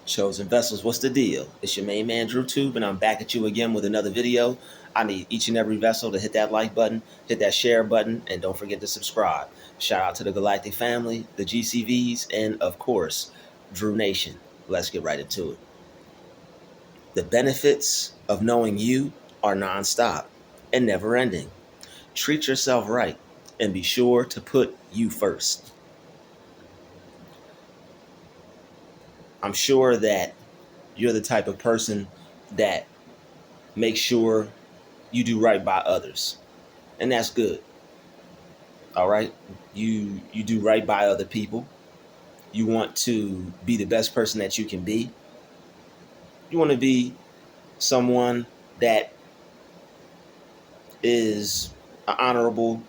Chosen Vessels, what's the deal? It's your main man, Druuill, and I'm back at you again with another video. I need each and every vessel to hit that like button, hit that share button, and don't forget to subscribe. Shout out to the Galactic family, the GCVs, and of course, Drew Nation. Let's get right into it. The benefits of knowing you are nonstop and never ending. Treat yourself right and be sure to put you first. I'm sure that you're the type of person that makes sure you do right by others, and that's good. All right, you do right by other people. You want to be the best person that you can be. You want to be someone that is an honorable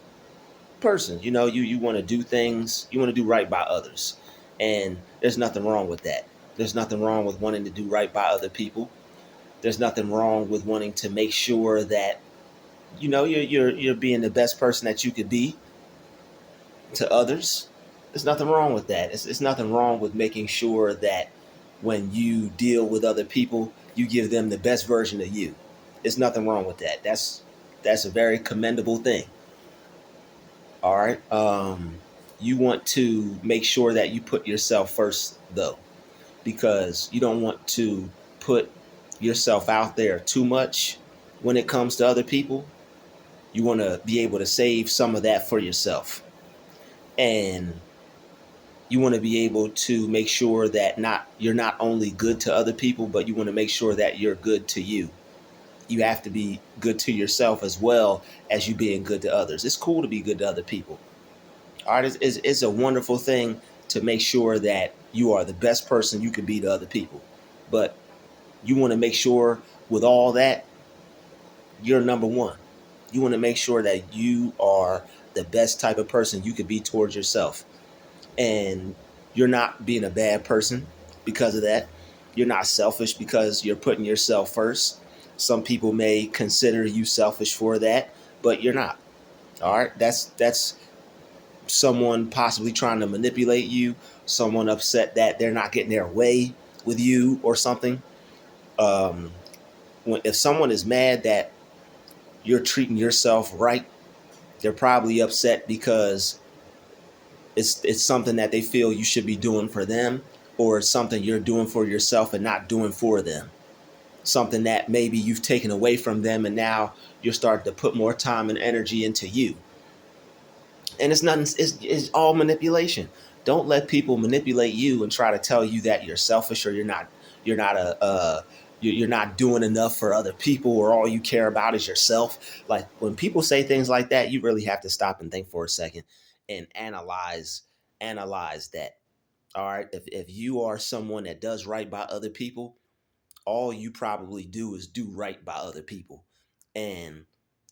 person. You want to do things, you want to do right by others, and there's nothing wrong with that. There's nothing wrong with wanting to do right by other people. There's nothing wrong with wanting to make sure that you're being the best person that you could be to others. There's nothing wrong with that. It's nothing wrong with making sure that when you deal with other people, you give them the best version of you. There's nothing wrong with that. That's a very commendable thing. All right. You want to make sure that you put yourself first, though, because you don't want to put yourself out there too much when it comes to other people. You want to be able to save some of that for yourself. And you want to be able to make sure that you're not only good to other people, but you want to make sure that you're good to you. You have to be good to yourself as well as you being good to others. It's cool to be good to other people. All right, it's a wonderful thing to make sure that you are the best person you can be to other people. But you want to make sure with all that, you're number one. You want to make sure that you are the best type of person you could be towards yourself. And you're not being a bad person because of that. You're not selfish because you're putting yourself first. Some people may consider you selfish for that, but you're not. All right, that's someone possibly trying to manipulate you, someone upset that they're not getting their way with you or something. Um, if someone is mad that you're treating yourself right, they're probably upset because it's something that they feel you should be doing for them, or it's something you're doing for yourself and not doing for them. Something that maybe you've taken away from them and now you're starting to put more time and energy into you. And it's nothing, it's all manipulation. Don't let people manipulate you and try to tell you that you're selfish, or you're not you're not doing enough for other people, or all you care about is yourself. Like, when people say things like that, you really have to stop and think for a second and analyze that. All right. If you are someone that does right by other people, all you probably do is do right by other people. And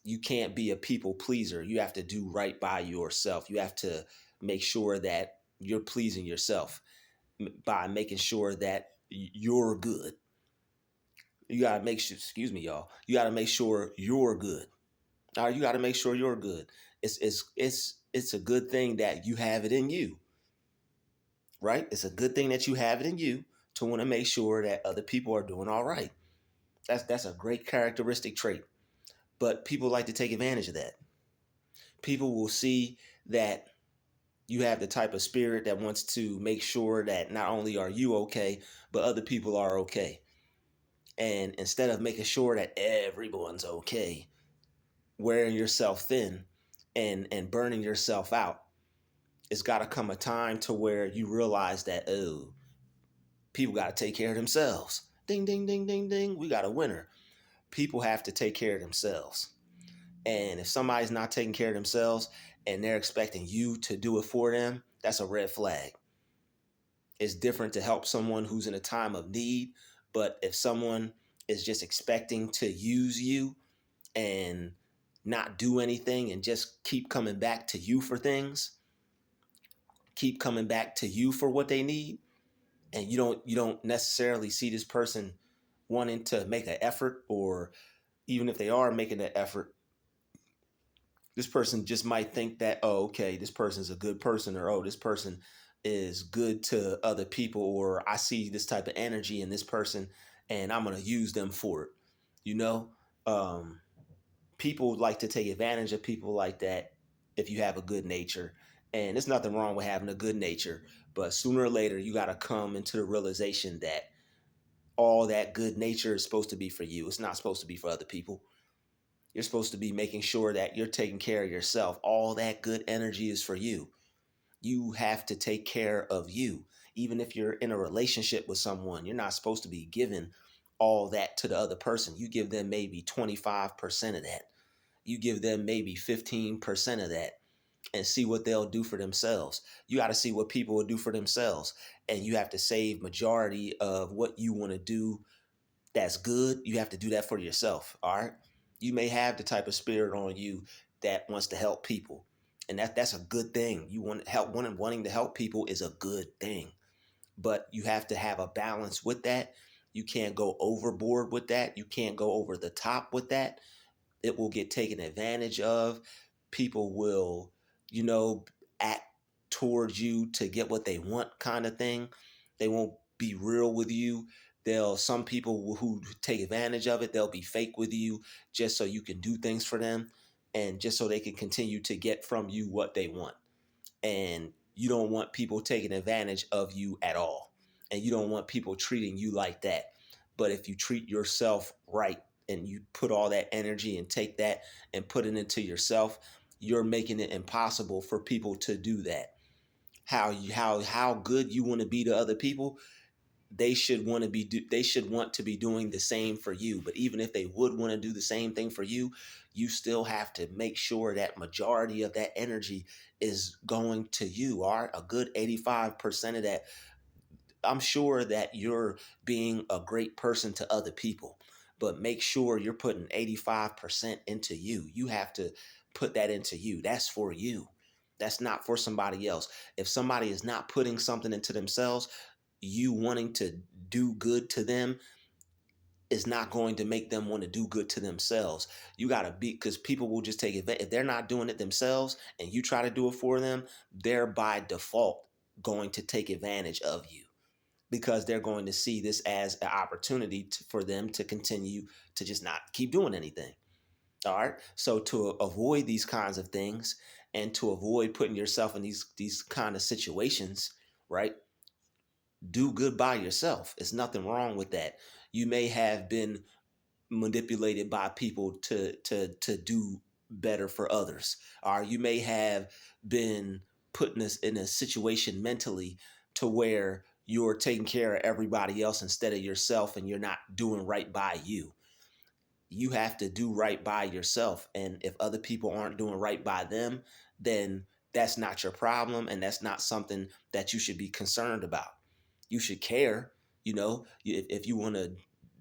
you can't be a people pleaser. You have to do right by yourself. You have to make sure that you're pleasing yourself by making sure that you're good. You got to make sure, excuse me, y'all. You got to make sure you're good. All right, you got to make sure you're good. It's a good thing that you have it in you, right? It's a good thing that you have it in you to want to make sure that other people are doing all right. That's a great characteristic trait. But people like to take advantage of that. People will see that you have the type of spirit that wants to make sure that not only are you okay, but other people are okay. And instead of making sure that everyone's okay, wearing yourself thin and burning yourself out, it's got to come a time to where you realize that, oh, people got to take care of themselves. Ding, ding, ding, ding, ding. We got a winner. People have to take care of themselves. And if somebody's not taking care of themselves and they're expecting you to do it for them, that's a red flag. It's different to help someone who's in a time of need. But if someone is just expecting to use you and not do anything and just keep coming back to you for things, keep coming back to you for what they need, and you don't necessarily see this person wanting to make an effort, or even if they are making an effort, this person just might think that, oh, okay, this person's a good person, or oh, this person is good to other people, or I see this type of energy in this person and I'm going to use them for it. You know, um, people like to take advantage of people like that if you have a good nature. And there's nothing wrong with having a good nature, but sooner or later you got to come into the realization that all that good nature is supposed to be for you. It's not supposed to be for other people. You're supposed to be making sure that you're taking care of yourself. All that good energy is for you. You have to take care of you. Even if you're in a relationship with someone, you're not supposed to be giving all that to the other person. You give them maybe 25% of that. You give them maybe 15% of that and see what they'll do for themselves. You got to see what people will do for themselves. And you have to save majority of what you want to do that's good. You have to do that for yourself. All right. You may have the type of spirit on you that wants to help people. And that's a good thing. You want to help, wanting to help people is a good thing. But you have to have a balance with that. You can't go overboard with that. You can't go over the top with that. It will get taken advantage of. People will, you know, act towards you to get what they want, kind of thing. They won't be real with you. Some people who take advantage of it, they'll be fake with you just so you can do things for them and just so they can continue to get from you what they want. And you don't want people taking advantage of you at all. And you don't want people treating you like that. But if you treat yourself right and you put all that energy and take that and put it into yourself, you're making it impossible for people to do that. How good you want to be to other people, they should want to be doing the same for you. But even if they would want to do the same thing for you, you still have to make sure that majority of that energy is going to you. All right, a good 85% of that. I'm sure that you're being a great person to other people, but make sure you're putting 85% into you. You have to put that into you. That's for you. That's not for somebody else. If somebody is not putting something into themselves, you wanting to do good to them is not going to make them want to do good to themselves. You got to be, because people will just take it. If they're not doing it themselves and you try to do it for them, they're by default going to take advantage of you because they're going to see this as an opportunity for them to continue to just not keep doing anything. All right. So to avoid these kinds of things and to avoid putting yourself in these kind of situations, right? Do good by yourself. It's nothing wrong with that. You may have been manipulated by people to do better for others, or you may have been put in a situation mentally to where you're taking care of everybody else instead of yourself, and you're not doing right by you. You have to do right by yourself, and if other people aren't doing right by them, then that's not your problem, and that's not something that you should be concerned about. You should care. If you want to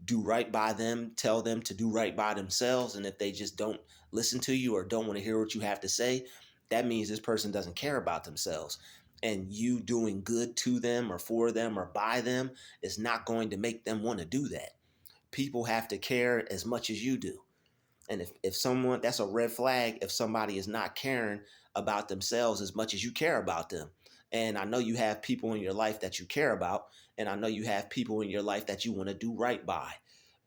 do right by them, tell them to do right by themselves. And if they just don't listen to you or don't want to hear what you have to say, that means this person doesn't care about themselves. And you doing good to them or for them or by them is not going to make them want to do that. People have to care as much as you do. And if someone, that's a red flag if somebody is not caring about themselves as much as you care about them. And I know you have people in your life that you care about, and I know you have people in your life that you want to do right by.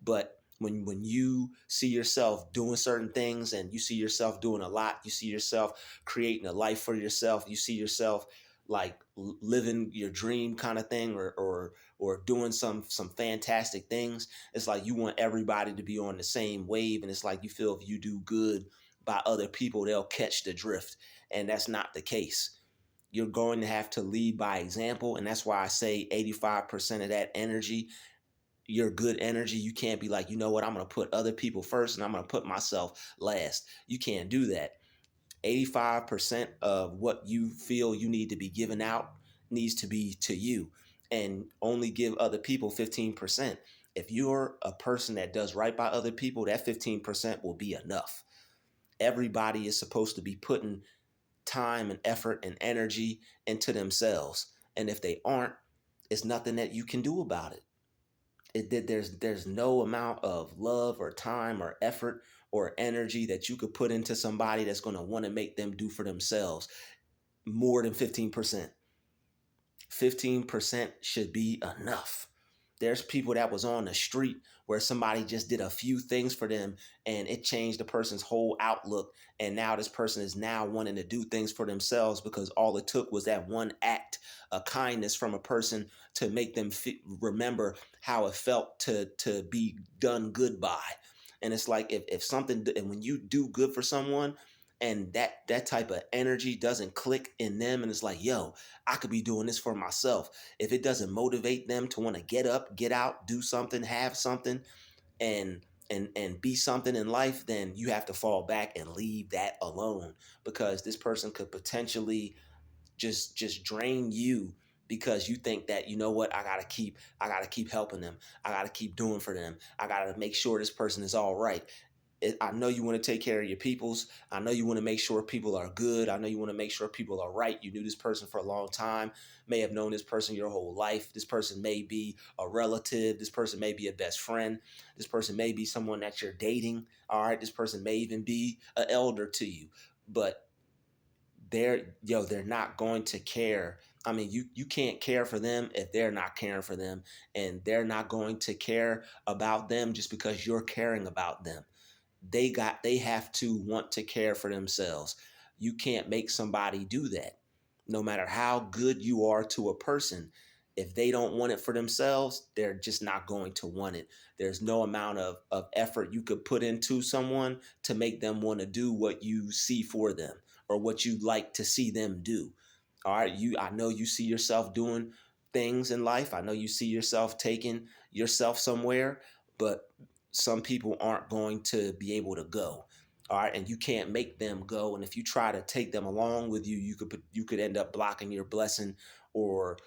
But when you see yourself doing certain things and you see yourself doing a lot, you see yourself creating a life for yourself, you see yourself like living your dream kind of thing, or doing some fantastic things. It's like you want everybody to be on the same wave, and it's like you feel if you do good by other people, they'll catch the drift, and that's not the case. You're going to have to lead by example, and that's why I say 85% of that energy, your good energy, you can't be like, you know what, I'm going to put other people first and I'm going to put myself last. You can't do that. 85% of what you feel you need to be given out needs to be to you, and only give other people 15%. If you're a person that does right by other people, that 15% will be enough. Everybody is supposed to be putting time and effort and energy into themselves. And if they aren't, it's nothing that you can do about it. There's no amount of love or time or effort or energy that you could put into somebody that's going to want to make them do for themselves more than 15%. 15% should be enough. There's people that was on the street where somebody just did a few things for them and it changed the person's whole outlook. And now this person is now wanting to do things for themselves because all it took was that one act of kindness from a person to make them remember how it felt to be done good by. And it's like if something, and when you do good for someone, and that type of energy doesn't click in them, and it's like, yo, I could be doing this for myself. If it doesn't motivate them to want to get up, get out, do something, have something, and and be something in life, then you have to fall back and leave that alone, because this person could potentially just drain you because you think that, you know what, I gotta keep helping them, I gotta keep doing for them, I gotta make sure this person is all right. I know you want to take care of your peoples. I know you want to make sure people are good. I know you want to make sure people are right. You knew this person for a long time, may have known this person your whole life. This person may be a relative. This person may be a best friend. This person may be someone that you're dating. All right. This person may even be an elder to you. But they're not going to care. I mean, you can't care for them if they're not caring for them, and they're not going to care about them just because you're caring about them. They have to want to care for themselves. You can't make somebody do that. No matter how good you are to a person, if they don't want it for themselves, they're just not going to want it. There's no amount of effort you could put into someone to make them want to do what you see for them or what you'd like to see them do. All right, I know you see yourself doing things in life. I know you see yourself taking yourself somewhere, but some people aren't going to be able to go. All right, and you can't make them go. And if you try to take them along with you, you could end up blocking your blessing, or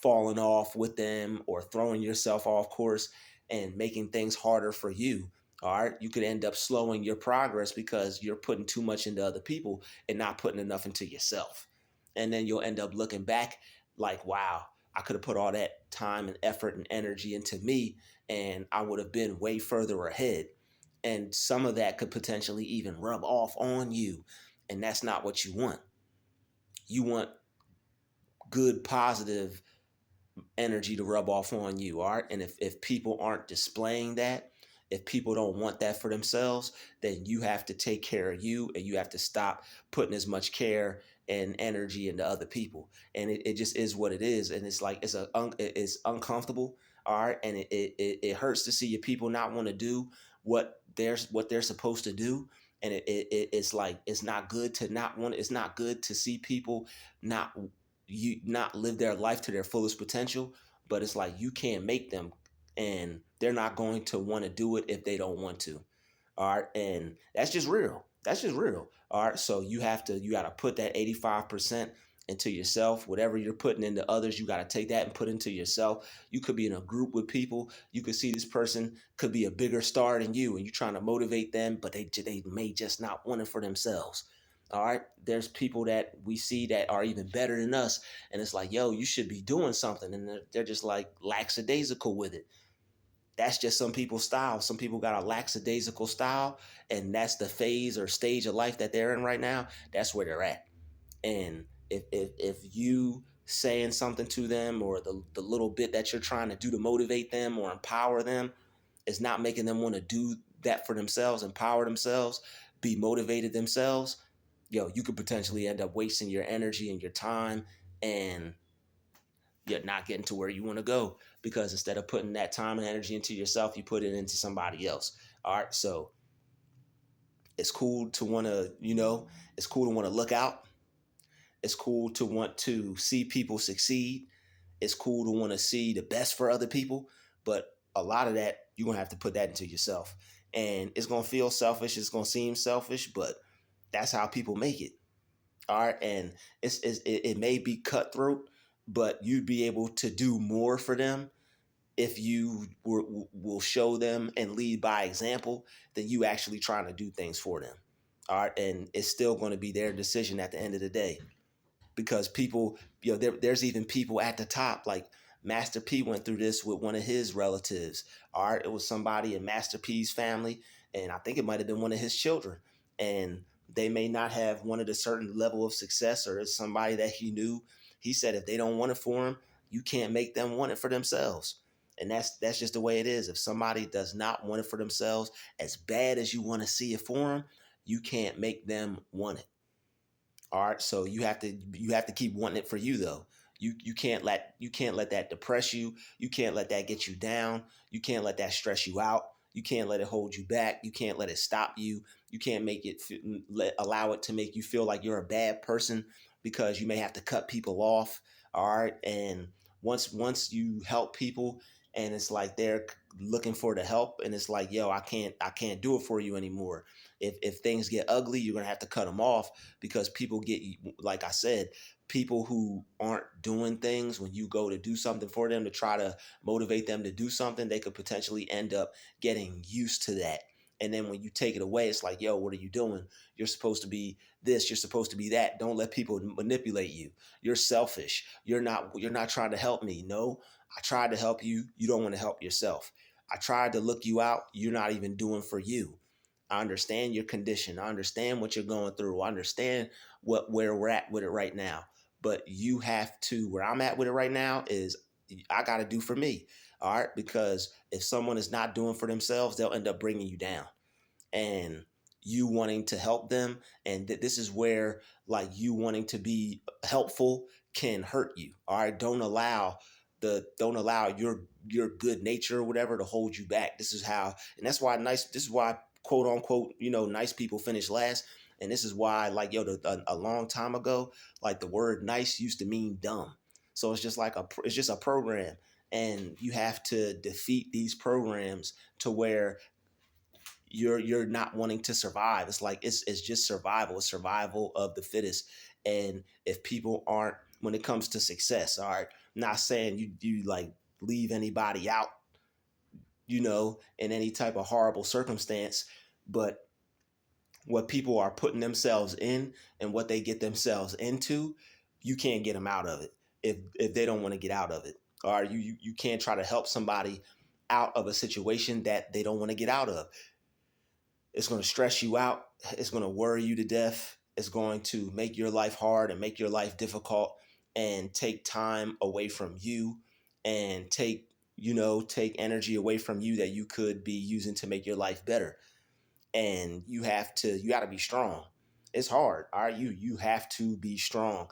falling off with them, or throwing yourself off course and making things harder for you. All right, you could end up slowing your progress because you're putting too much into other people and not putting enough into yourself. And then you'll end up looking back like, wow, I could have put all that time and effort and energy into me, and I would have been way further ahead. And some of that could potentially even rub off on you. And that's not what you want. You want good, positive energy to rub off on you. All right. And if people aren't displaying that, if people don't want that for themselves, then you have to take care of you, and you have to stop putting as much care and energy into other people. And it just is what it is. And it's like, it's uncomfortable. All right. And it hurts to see your people not want to do what they're supposed to do. And it's like, it's not good to not want, it's not good to see people not not live their life to their fullest potential. But it's like, you can't make them, and they're not going to want to do it if they don't want to. All right, and that's just real. That's just real. All right, so you got to put that 85% into yourself. Whatever you're putting into others, you got to take that and put into yourself. You could be in a group with people, you could see this person could be a bigger star than you, and you're trying to motivate them, but they may just not want it for themselves. All right, there's people that we see that are even better than us, and it's like, yo, you should be doing something, and they're just like lackadaisical with it. That's just some people's style. Some people got a lackadaisical style, and that's the phase or stage of life that they're in right now. That's where they're at. And if you saying something to them, or the little bit that you're trying to do to motivate them or empower them, is not making them want to do that for themselves, empower themselves, be motivated themselves, yo, you could potentially end up wasting your energy and your time, and you're not getting to where you want to go, because instead of putting that time and energy into yourself, you put it into somebody else. All right, so it's cool to want to, it's cool to want to look out. It's cool to want to see people succeed. It's cool to want to see the best for other people, but a lot of that, you're gonna have to put that into yourself, and it's gonna feel selfish. It's gonna seem selfish, but that's how people make it. All right, and it may be cutthroat, but you'd be able to do more for them if you will show them and lead by example than you actually trying to do things for them. All right, and it's still going to be their decision at the end of the day, because people, there's even people at the top, like Master P went through this with one of his relatives. All right, it was somebody in Master P's family, and I think it might have been one of his children, and they may not have wanted a certain level of success, or it's somebody that he knew He said if they don't want it for them, you can't make them want it for themselves. And that's just the way it is. If somebody does not want it for themselves, as bad as you want to see it for them, you can't make them want it. All right, so you have to keep wanting it for you though. You can't let that depress you. You can't let that get you down. You can't let that stress you out. You can't let it hold you back. You can't let it stop you. You can't make it allow it to make you feel like you're a bad person because you may have to cut people off. All right, and once you help people and it's like they're looking for the help and it's like, yo, I can't do it for you anymore. If things get ugly, you're gonna have to cut them off because people get, like I said, people who aren't doing things when you go to do something for them to try to motivate them to do something, they could potentially end up getting used to that. And then when you take it away, it's like, yo, what are you doing? You're supposed to be this, you're supposed to be that. Don't let people manipulate you. You're selfish. You're not trying to help me. No, I tried to help you. You don't want to help yourself. I tried to look you out. You're not even doing for you. I understand your condition. I understand what you're going through. I understand where we're at with it right now. But you have to, where I'm at with it right now is I got to do for me. All right. Because if someone is not doing for themselves, they'll end up bringing you down. And you wanting to help them. And this is where like you wanting to be helpful can hurt you. All right. Don't allow your good nature or whatever to hold you back. And that's why this is why quote unquote, nice people finish last. And this is why, like, yo, a long time ago, like the word nice used to mean dumb. So it's just a program. And you have to defeat these programs to where you're not wanting to survive. It's like it's just survival. It's survival of the fittest. And if people aren't, when it comes to success, all right, not saying you like leave anybody out, in any type of horrible circumstance, but what people are putting themselves in and what they get themselves into, you can't get them out of it if they don't want to get out of it. Or you can't try to help somebody out of a situation that they don't want to get out of. It's going to stress you out. It's going to worry you to death. It's going to make your life hard and make your life difficult and take time away from you and take energy away from you that you could be using to make your life better. And you got to be strong. It's hard. All right. You have to be strong.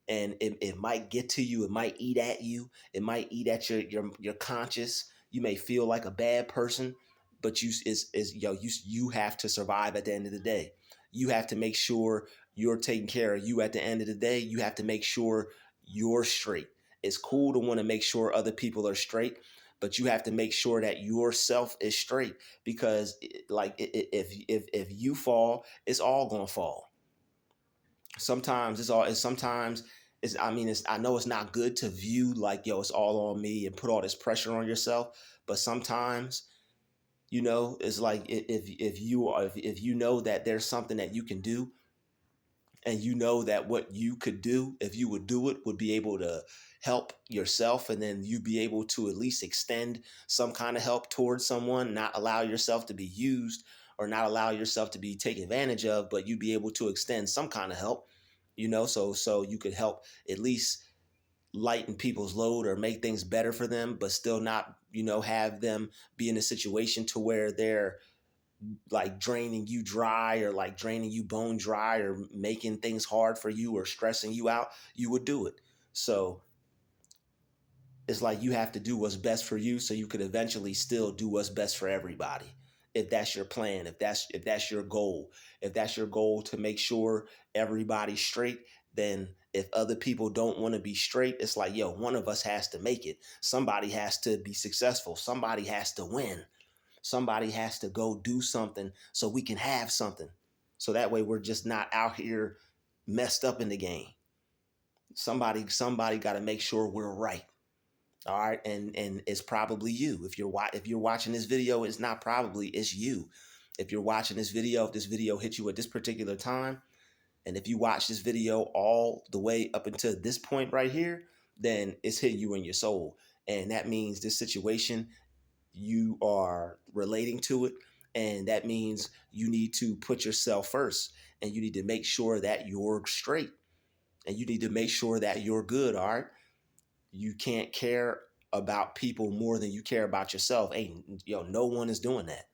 And it might get to you. It might eat at you. It might eat at your conscience. You may feel like a bad person, but you have to survive at the end of the day. You have to make sure you're taking care of you at the end of the day. You have to make sure you're straight. It's cool to want to make sure other people are straight, but you have to make sure that yourself is straight because if you fall, it's all gonna fall. I know it's not good to view like, yo, it's all on me and put all this pressure on yourself, but sometimes, it's like if you know that there's something that you can do and you know that what you could do if you would do it would be able to help yourself, and then you be able to at least extend some kind of help towards someone, not allow yourself to be used or not allow yourself to be taken advantage of, but you be able to extend some kind of help, so you could help at least lighten people's load or make things better for them, but still not, have them be in a situation to where they're like draining you dry or like draining you bone dry or making things hard for you or stressing you out. You would do it. So it's like you have to do what's best for you so you could eventually still do what's best for everybody. If that's your plan, if that's your goal, if that's your goal to make sure everybody's straight, then if other people don't want to be straight, it's like, yo, one of us has to make it. Somebody has to be successful. Somebody has to win. Somebody has to go do something so we can have something. So that way we're just not out here messed up in the game. Somebody got to make sure we're right. All right, and it's probably you. If you're watching this video, it's not probably, it's you. If you're watching this video, if this video hit you at this particular time, and if you watch this video all the way up until this point right here, then it's hitting you in your soul. And that means this situation, you are relating to it. And that means you need to put yourself first and you need to make sure that you're straight. and you need to make sure that you're good. All right, you can't care about people more than you care about yourself. Ain't no one is doing that.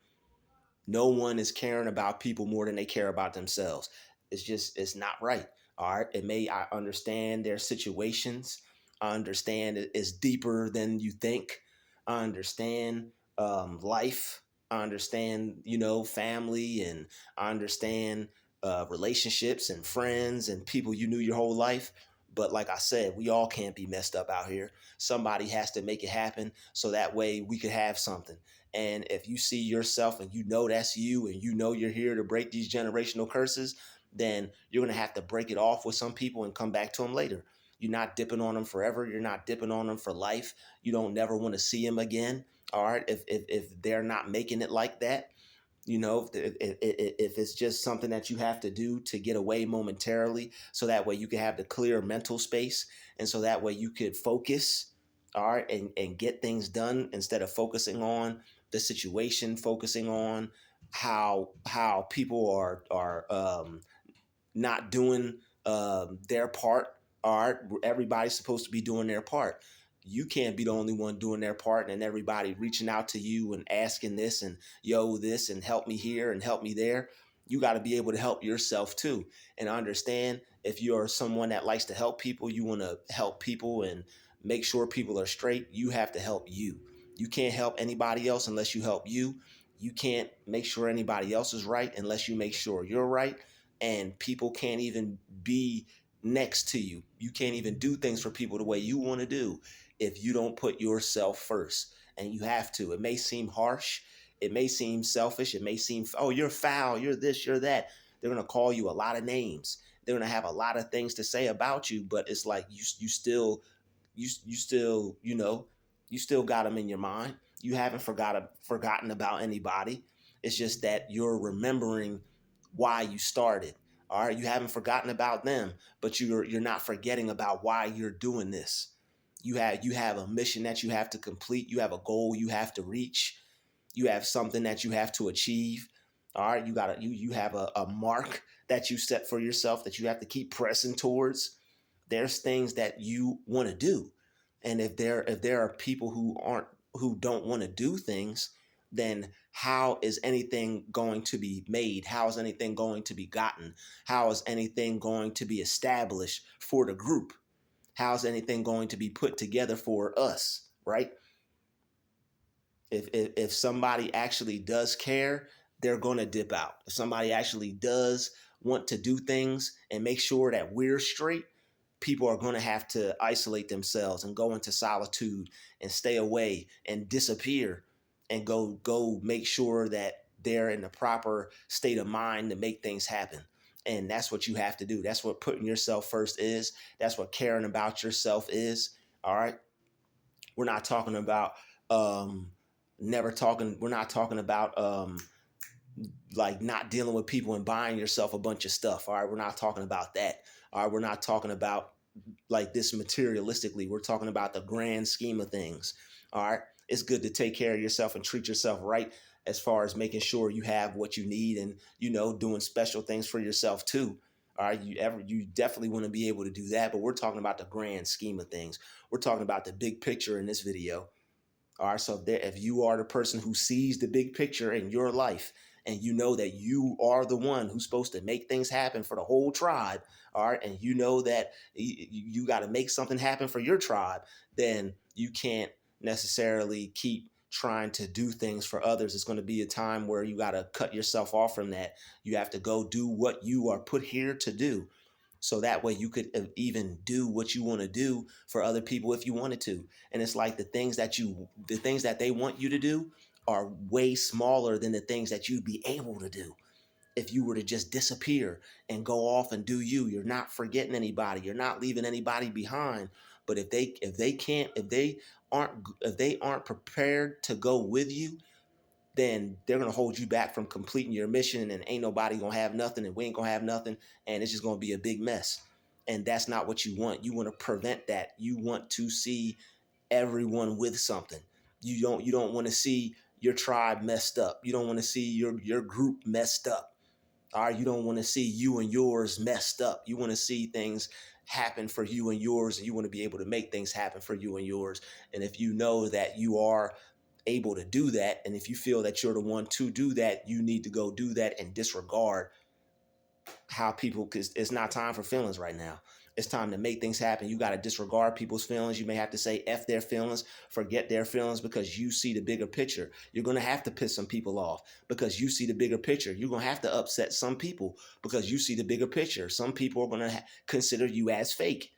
No one is caring about people more than they care about themselves. It's not right. All right. I understand their situations. I understand it's deeper than you think. I understand life. I understand, family, and I understand relationships and friends and people you knew your whole life. But like I said, we all can't be messed up out here. Somebody has to make it happen so that way we could have something. And if you see yourself and you know that's you and you know you're here to break these generational curses, then you're going to have to break it off with some people and come back to them later. You're not dipping on them forever. You're not dipping on them for life. You don't never want to see them again. All right. If they're not making it like that, if it's just something that you have to do to get away momentarily, so that way you can have the clear mental space, and so that way you could focus, all right, and get things done instead of focusing on the situation, focusing on how people are not doing their part. All right, everybody's supposed to be doing their part. You can't be the only one doing their part and everybody reaching out to you and asking this and this and help me here and help me there. You got to be able to help yourself too. And understand, if you're someone that likes to help people, you want to help people and make sure people are straight, you have to help you. You can't help anybody else unless you help you. You can't make sure anybody else is right unless you make sure you're right. And people can't even be next to you. You can't even do things for people the way you want to do if you don't put yourself first. And you have to. It may seem harsh. It may seem selfish. It may seem, oh, you're foul. You're this, you're that. They're going to call you a lot of names. They're going to have a lot of things to say about you, but it's like you still, you still got them in your mind. You haven't forgotten about anybody. It's just that you're remembering why you started. All right, you haven't forgotten about them, but you're not forgetting about why you're doing this. You have a mission that you have to complete. You have a goal you have to reach. You have something that you have to achieve. All right, you have a mark that you set for yourself that you have to keep pressing towards. There's things that you want to do, and if there are people who don't want to do things, then how is anything going to be made? How is anything going to be gotten? How is anything going to be established for the group? How is anything going to be put together for us, right? If somebody actually does care, they're going to dip out. If somebody actually does want to do things and make sure that we're straight, people are going to have to isolate themselves and go into solitude and stay away and disappear and go make sure that they're in the proper state of mind to make things happen. And that's what you have to do. That's what putting yourself first is. That's what caring about yourself is. All right. We're not talking about we're not talking about like not dealing with people and buying yourself a bunch of stuff. All right. We're not talking about that. All right. We're not talking about like this materialistically. We're talking about the grand scheme of things. All right. It's good to take care of yourself and treat yourself right, as far as making sure you have what you need and, doing special things for yourself too. All right. You definitely want to be able to do that. But we're talking about the grand scheme of things. We're talking about the big picture in this video. All right. So if you are the person who sees the big picture in your life, and you know that you are the one who's supposed to make things happen for the whole tribe, all right, and you know that you got to make something happen for your tribe, then you can't necessarily keep trying to do things for others. It's going to be a time where you got to cut yourself off from that. You have to go do what you are put here to do, so that way you could even do what you want to do for other people if you wanted to. And it's like the things that they want you to do are way smaller than the things that you'd be able to do if you were to just disappear and go off and do you. You're not forgetting anybody. You're not leaving anybody behind. But if they aren't prepared to go with you, then they're going to hold you back from completing your mission, and ain't nobody going to have nothing, and we ain't going to have nothing, and it's just going to be a big mess. And that's not what you want. You want to prevent that. You want to see everyone with something. You don't want to see your tribe messed up. You don't want to see your group messed up. All right, you don't want to see you and yours messed up. You want to see things happen for you and yours, and you want to be able to make things happen for you and yours. And if you know that you are able to do that, and if you feel that you're the one to do that, you need to go do that and disregard how people, because it's not time for feelings right now. It's time to make things happen. You got to disregard people's feelings. You may have to say F their feelings, forget their feelings, because you see the bigger picture. You're going to have to piss some people off because you see the bigger picture. You're going to have to upset some people because you see the bigger picture. Some people are going to consider you as fake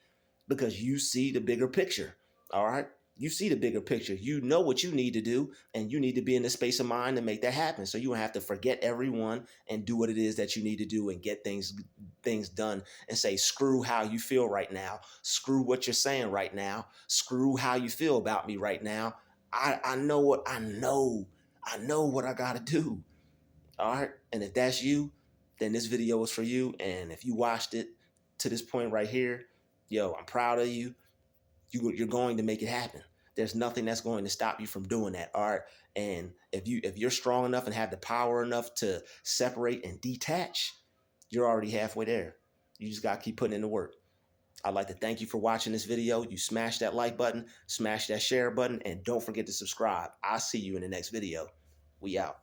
because you see the bigger picture. All right. You see the bigger picture. You know what you need to do, and you need to be in the space of mind to make that happen. So you don't have to forget everyone and do what it is that you need to do and get things done, and say, screw how you feel right now. Screw what you're saying right now. Screw how you feel about me right now. I know what I know. I know what I got to do. All right. And if that's you, then this video is for you. And if you watched it to this point right here, yo, I'm proud of you. You're going to make it happen. There's nothing that's going to stop you from doing that. All right. And if you're strong enough and have the power enough to separate and detach, you're already halfway there. You just got to keep putting in the work. I'd like to thank you for watching this video. You smash that like button, smash that share button, and don't forget to subscribe. I'll see you in the next video. We out.